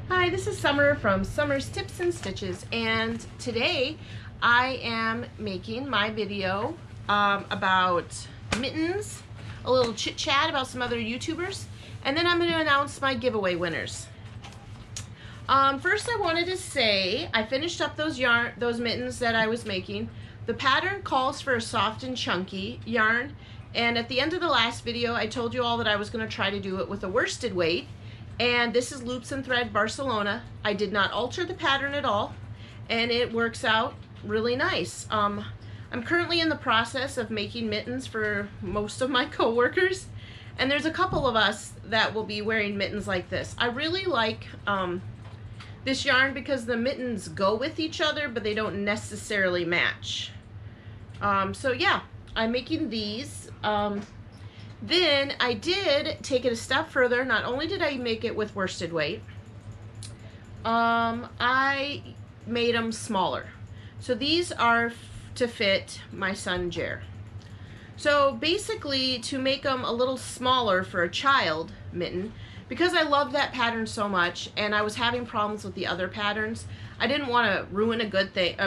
Hi, this is Summer from Summer's Tips and Stitches, and today I am making my video about Mittens, a little chit chat about some other YouTubers, and then I'm going to announce my giveaway winners. First I wanted to say I finished up those mittens that I was making. The pattern calls for a soft and chunky yarn, and at the end of the last video I told you all that I was going to try to do it with a worsted weight. And this is Loops and Thread Barcelona. I did not alter the pattern at all, and it works out really nice. I'm currently in the process of making mittens for most of my co-workers, and there's a couple of us that will be wearing mittens like this. I really like this yarn because the mittens go with each other, but they don't necessarily match. So yeah, I'm making these. Then I did take it a step further. Not only did I make it with worsted weight, I made them smaller. So these are to fit my son Jer. So basically, to make them a little smaller for a child mitten, because I love that pattern so much and I was having problems with the other patterns, I didn't want to ruin a good thing,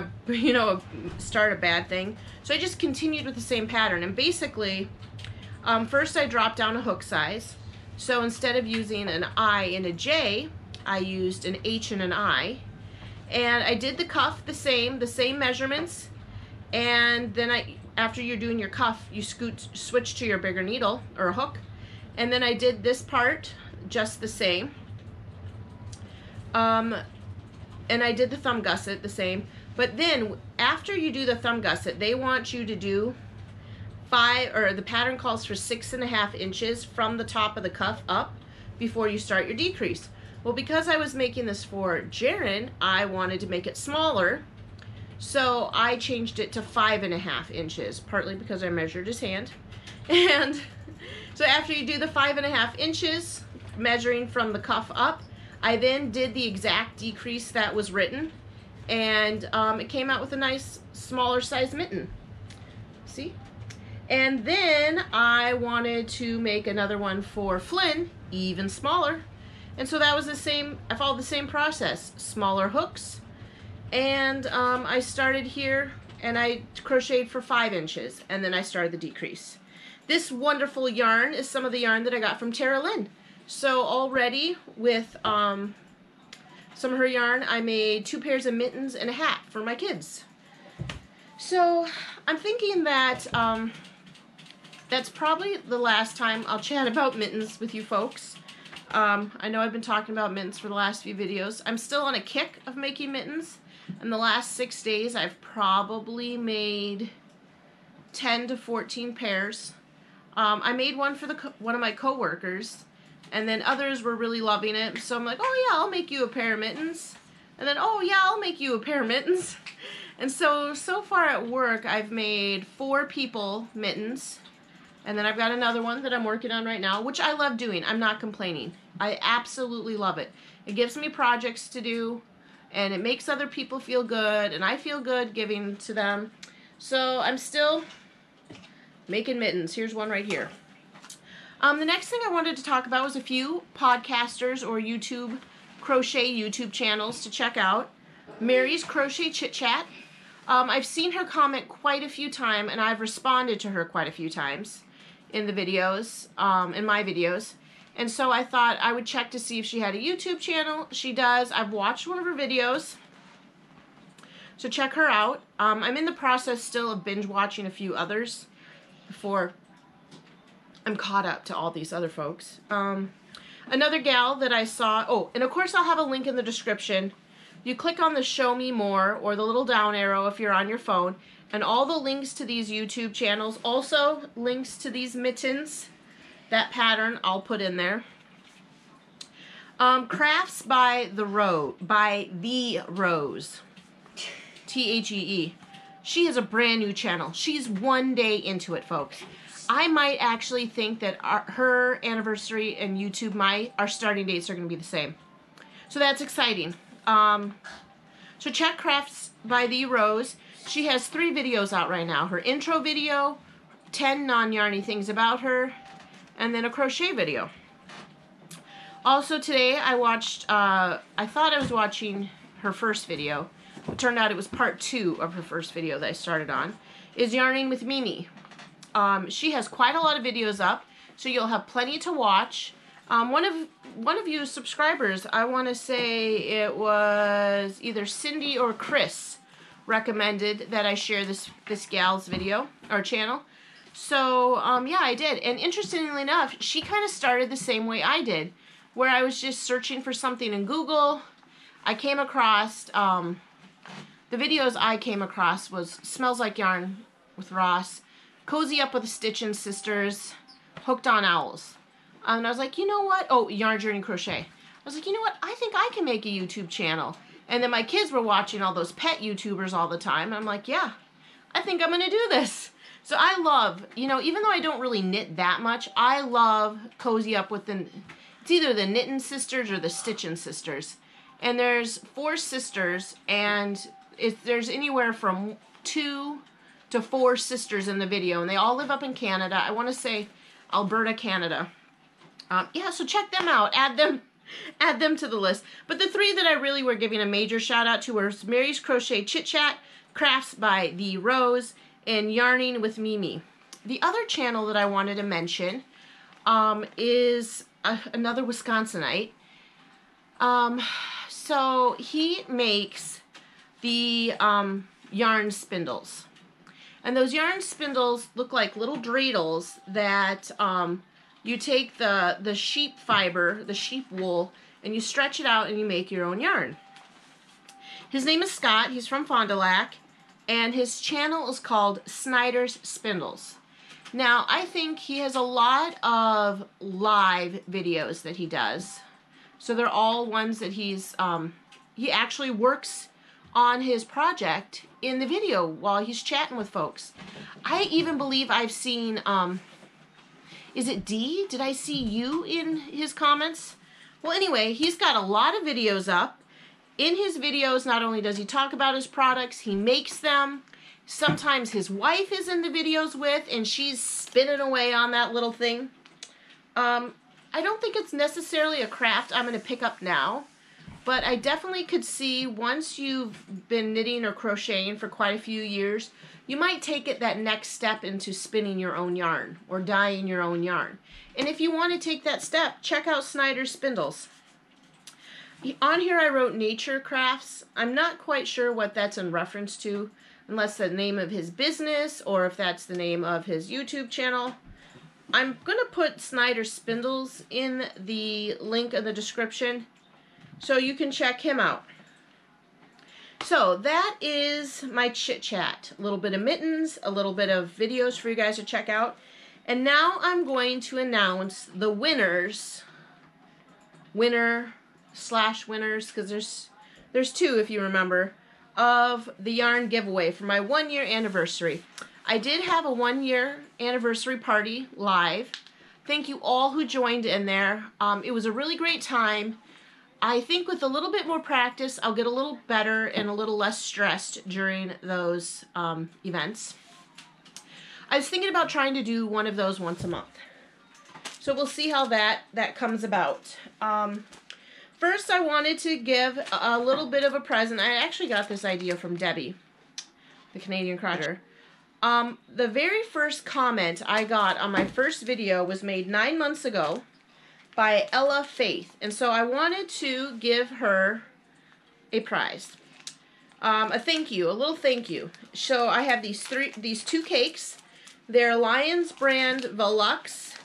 start a bad thing. So I just continued with the same pattern, and basically first I dropped down a hook size. So instead of using an I and a J, I used an H and an I. And I did the cuff the same measurements. And then after you're doing your cuff, you switch to your bigger needle or hook. And then I did this part just the same. And I did the thumb gusset the same. But then after you do the thumb gusset, they want you to do the pattern calls for 6.5 inches from the top of the cuff up before you start your decrease. Well, because I was making this for Jaren, I wanted to make it smaller, so I changed it to 5.5 inches, partly because I measured his hand. And so after you do the 5.5 inches, measuring from the cuff up, I then did the exact decrease that was written, and it came out with a nice smaller size mitten. See? And then I wanted to make another one for Flynn, even smaller. And so that was I followed the same process. Smaller hooks. And I started here and I crocheted for 5 inches. And then I started the decrease. This wonderful yarn is some of the yarn that I got from Tara Lynn. So already with some of her yarn, I made 2 pairs of mittens and a hat for my kids. So I'm thinking that that's probably the last time I'll chat about mittens with you folks. I know I've been talking about mittens for the last few videos. I'm still on a kick of making mittens. In the last 6 days, I've probably made 10 to 14 pairs. I made one for one of my co-workers, and then others were really loving it. So I'm like, oh yeah, I'll make you a pair of mittens. And then, oh yeah, I'll make you a pair of mittens. And so far at work, I've made 4 people mittens. And then I've got another one that I'm working on right now, which I love doing. I'm not complaining. I absolutely love it. It gives me projects to do, and it makes other people feel good, and I feel good giving to them. So I'm still making mittens. Here's one right here. The next thing I wanted to talk about was a few podcasters or crochet YouTube channels to check out. Mary's Crochet Chit Chat. I've seen her comment quite a few times, and I've responded to her quite a few times in the videos, in my videos. And so I thought I would check to see if she had a YouTube channel. She does. I've watched one of her videos, so check her out. I'm in the process still of binge watching a few others before I'm caught up to all these other folks. Another gal that I saw, oh, and of course I'll have a link in the description. You click on the show me more or the little down arrow if you're on your phone, and all the links to these YouTube channels, also links to these mittens, that pattern I'll put in there. Crafts by the Rose, T-H-E-E. She has a brand new channel. She's 1 day into it, folks. I might actually think that her anniversary and YouTube, our starting dates are going to be the same. So that's exciting. So check Crafts by the Rose. She has 3 videos out right now. Her intro video, 10 non-yarny things about her, and then a crochet video. Also today I watched, I thought I was watching her first video. It turned out it was part 2 of her first video that I started on, is Yarning with Mimi. She has quite a lot of videos up, so you'll have plenty to watch. One of you subscribers, I want to say it was either Cindy or Chris, recommended that I share this gal's video or channel. So yeah, I did. And interestingly enough, she kind of started the same way I did, where I was just searching for something in Google. I came across the videos I came across was Smells Like Yarn with Ross, Cozy Up with the Stitchin Sisters, Hooked on Owls. And I was like, you know what? Oh, Yarn Journey Crochet. I was like, you know what? I think I can make a YouTube channel. And then my kids were watching all those pet YouTubers all the time. I'm like, yeah, I think I'm going to do this. So I love, you know, even though I don't really knit that much, I love Cozy Up with it's either the Knitting Sisters or the Stitchin Sisters. And there's 4 sisters, and there's anywhere from 2 to 4 sisters in the video. And they all live up in Canada. I want to say Alberta, Canada. Yeah, so check them out. Add them to the list. But the 3 that I really were giving a major shout out to were Mary's Crochet Chit Chat, Crafts by the Rose, and Yarning with Mimi. The other channel that I wanted to mention is another Wisconsinite. So he makes the yarn spindles. And those yarn spindles look like little dreidels that you take the sheep fiber, the sheep wool, and you stretch it out and you make your own yarn. His name is Scott. He's from Fond du Lac, and his channel is called Snyder Spindles. Now, I think he has a lot of live videos that he does. So they're all ones that he actually works on his project in the video while he's chatting with folks. I even believe I've seen, is it D? Did I see you in his comments? Well, anyway, he's got a lot of videos up. In his videos, not only does he talk about his products, he makes them. Sometimes his wife is in the videos with, and she's spinning away on that little thing. I don't think it's necessarily a craft I'm going to pick up now, but I definitely could see once you've been knitting or crocheting for quite a few years, you might take it that next step into spinning your own yarn or dyeing your own yarn. And if you want to take that step, check out Snyder Spindles. On here I wrote Nature Crafts. I'm not quite sure what that's in reference to, unless the name of his business or if that's the name of his YouTube channel. I'm going to put Snyder Spindles in the link in the description so you can check him out. So that is my chit chat. A little bit of Mittens, a little bit of videos for you guys to check out. And now I'm going to announce the winners, winners, because there's 2 if you remember, of the yarn giveaway for my 1-year anniversary. I did have a 1-year anniversary party live. Thank you all who joined in there. It was a really great time. I think with a little bit more practice, I'll get a little better and a little less stressed during those events. I was thinking about trying to do one of those once a month. So we'll see how that comes about. First, I wanted to give a little bit of a present. I actually got this idea from Debbie, the Canadian Crotter. The very first comment I got on my first video was made 9 months ago by Ella Faith, and so I wanted to give her a prize, a thank you, a little thank you. So I have these 2 cakes. They're Lions brand Velux.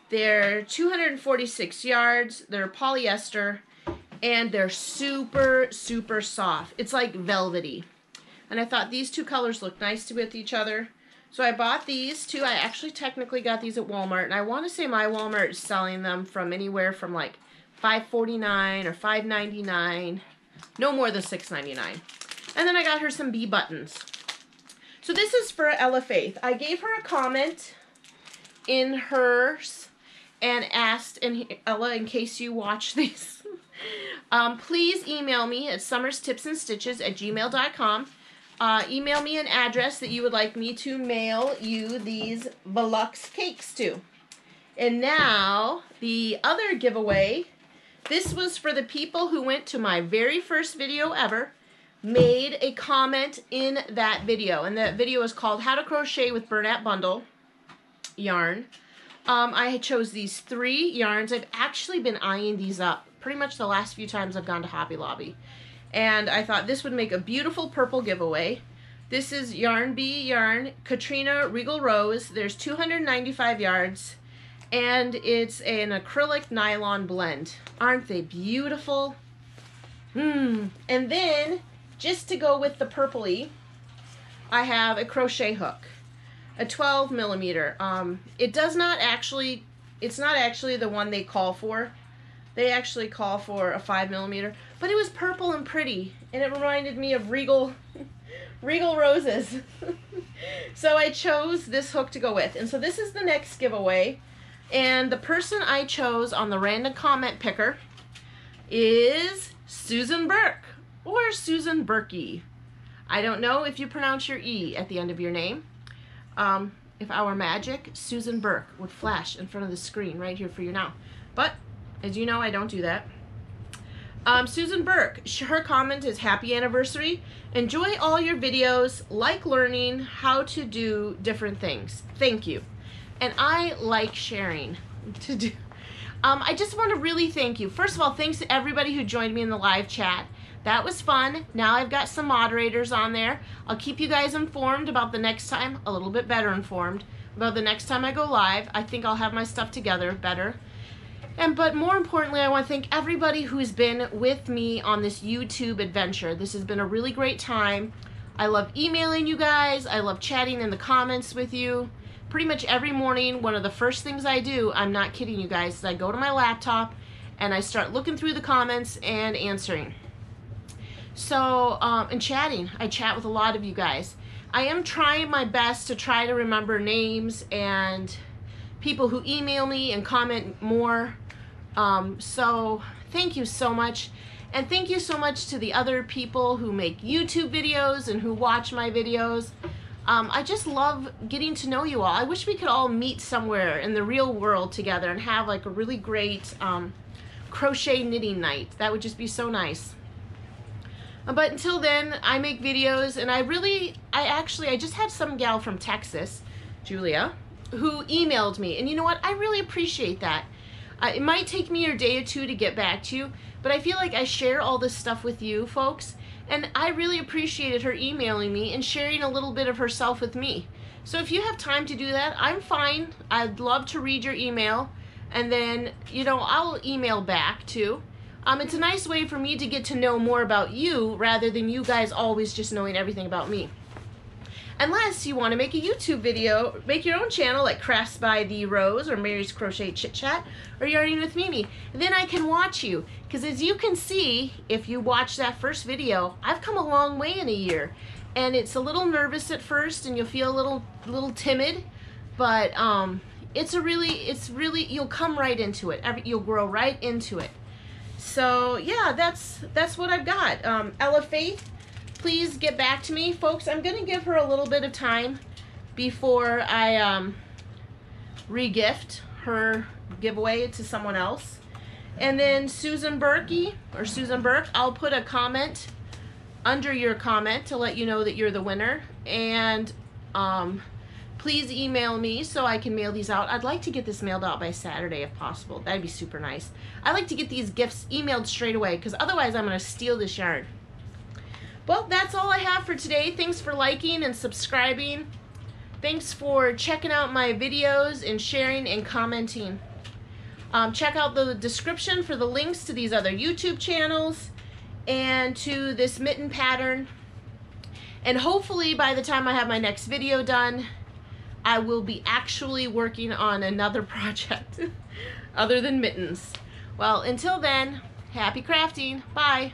They're 246 yards. They're polyester, and they're super, super soft. It's like velvety. And I thought these 2 colors look nice with each other. So I bought these 2. I actually technically got these at Walmart. And I want to say my Walmart is selling them from anywhere from like $5.49 or $5.99. No more than $6.99. And then I got her some bee buttons. So this is for Ella Faith. I gave her a comment in hers and asked, and Ella, in case you watch these, please email me at summerstipsandstitches@gmail.com. Email me an address that you would like me to mail you these Velux cakes to. And now, the other giveaway This was for the people who went to my very first video ever, made a comment in that video. And that video is called How to Crochet with Bernat Bundle yarn. I chose these 3 yarns. I've actually been eyeing these up pretty much the last few times I've gone to Hobby Lobby. And I thought this would make a beautiful purple giveaway. This is Yarn Bee yarn, Katrina Regal Rose. There's 295 yards, and it's an acrylic nylon blend. Aren't they beautiful? And then, just to go with the purpley, I have a crochet hook, a 12 millimeter. It's not actually the one they call for. They actually call for a 5 millimeter, but it was purple and pretty, and it reminded me of Regal Roses. So I chose this hook to go with. And so this is the next giveaway. And the person I chose on the random comment picker is Susan Burke, or Susan Burke. I don't know if you pronounce your E at the end of your name. If our magic, Susan Burke, would flash in front of the screen right here for you now. But, as you know, I don't do that. Susan Burke, her comment is happy anniversary. Enjoy all your videos, like learning how to do different things. Thank you. And I like sharing to do. I just want to really thank you. First of all, thanks to everybody who joined me in the live chat. That was fun. Now I've got some moderators on there. I'll keep you guys informed about the next time, a little bit better informed, about the next time I go live. I think I'll have my stuff together better. But more importantly, I want to thank everybody who's been with me on this YouTube adventure. This has been a really great time. I love emailing you guys. I love chatting in the comments with you. Pretty much every morning, one of the first things I do, I'm not kidding you guys, is I go to my laptop and I start looking through the comments and answering. So, and chatting. I chat with a lot of you guys. I am trying my best to try to remember names and people who email me and comment more. So thank you so much. And thank you so much to the other people who make YouTube videos and who watch my videos. I just love getting to know you all. I wish we could all meet somewhere in the real world together and have like a really great crochet knitting night. That would just be so nice. But until then, I make videos, and I just had some gal from Texas, Julia, who emailed me. And you know what? I really appreciate that. It might take me a day or two to get back to you, but I feel like I share all this stuff with you folks, and I really appreciated her emailing me and sharing a little bit of herself with me. So if you have time to do that, I'm fine. I'd love to read your email, and then, you know, I'll email back too. It's a nice way for me to get to know more about you rather than you guys always just knowing everything about me. Unless you want to make a YouTube video, make your own channel like Crafts by the Rose or Mary's Crochet Chit Chat or Yarning with Mimi. Then I can watch you. Because as you can see, if you watch that first video, I've come a long way in a year. And it's a little nervous at first and you'll feel a little timid. But it's really, you'll come right into it. You'll grow right into it. So yeah, that's what I've got. Ella Faith, please get back to me. Folks, I'm going to give her a little bit of time before I re-gift her giveaway to someone else. And then Susan Burke, I'll put a comment under your comment to let you know that you're the winner. And please email me so I can mail these out. I'd like to get this mailed out by Saturday if possible. That'd be super nice. I like to get these gifts emailed straight away because otherwise I'm going to steal this yarn. Well, that's all I have for today. Thanks for liking and subscribing. Thanks for checking out my videos and sharing and commenting. Check out the description for the links to these other YouTube channels and to this mitten pattern. And hopefully by the time I have my next video done, I will be actually working on another project other than mittens. Well, until then, happy crafting. Bye.